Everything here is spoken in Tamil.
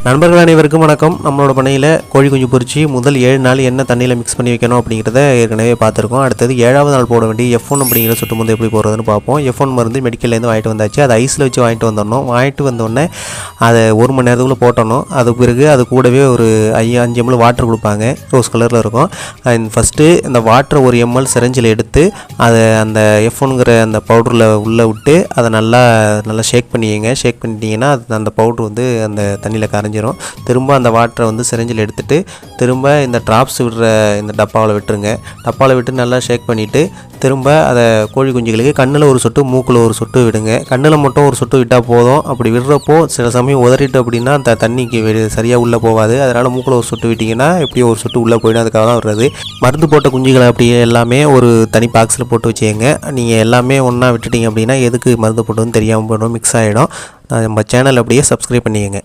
நண்பர்கள் அனைவருக்கும் வணக்கம். நம்மளோட பண்ணையில் கோழி குஞ்சு பொரிச்சு முதல் 7 நாள் என்ன தண்ணியில் மிக்ஸ் பண்ணி வைக்கணும் அப்படிங்கிறத ஏற்கனவே பார்த்துருக்கோம். அடுத்தது 7வது நாள் போட வேண்டிய F1 அப்படிங்கிற சொட்டு மருந்து எப்படி போடுறதுன்னு பார்ப்போம். F1 மருந்து மெடிக்கல்லேருந்து வாங்கிட்டு வந்தாச்சு. அதை ஐஸில் வச்சு வாங்கிட்டு வந்துடணும். வாங்கிட்டு வந்தோடனே அதை 1 மணி நேரத்துக்குள்ளே போட்டணும். அது பிறகு அது கூடவே ஒரு 5 ml வாட்டர் கொடுப்பாங்க. ரோஸ் கலரில் இருக்கும். ஃபஸ்ட்டு இந்த வாட்டரை 1 ml சிரஞ்சில் எடுத்து அதை அந்த F1ங்கிற அந்த பவுடரில் உள்ளே விட்டு அதை நல்லா ஷேக் பண்ணிங்க. ஷேக் பண்ணிட்டீங்கன்னா அந்த பவுட்ரு வந்து அந்த தண்ணியில் கரைஞ்சிரும். திரும்ப அந்த வாட்டரை வந்து சிரஞ்சில் எடுத்துகிட்டு திரும்ப இந்த ட்ராப்ஸ் விடுற இந்த டப்பாவில் விட்டுருங்க. டப்பாவில் விட்டு நல்லா ஷேக் பண்ணிவிட்டு திரும்ப அதை கோழி குஞ்சுகளுக்கு கண்ணில் ஒரு சொட்டு மூக்கில் ஒரு சொட்டு விடுங்க. கண்ணில் மட்டும் ஒரு சொட்டு விட்டால் போதும். அப்படி விடுறப்போ சில சமயம் உதறிட்டு அப்படின்னா அந்த தண்ணிக்கு சரியாக உள்ளே போகாது. அதனால் மூக்கில் ஒரு சொட்டு விட்டிங்கன்னா எப்படியோ ஒரு சொட்டு உள்ளே போயிடும். அதுக்காக தான் விடுறது. மருந்து போட்ட குஞ்சுகளை அப்படியே எல்லாமே ஒரு தனி பாக்ஸில் போட்டு வச்சுக்கோங்க. நீங்கள் எல்லாமே ஒன்றா விட்டுட்டீங்க அப்படின்னா எதுக்கு மருந்து போட்டதுன்னு தெரியாமல் போய்டும், மிக்ஸ் ஆகிடும். நம்ம சேனல் அப்படியே சப்ஸ்கிரைப் பண்ணிக்கோங்க.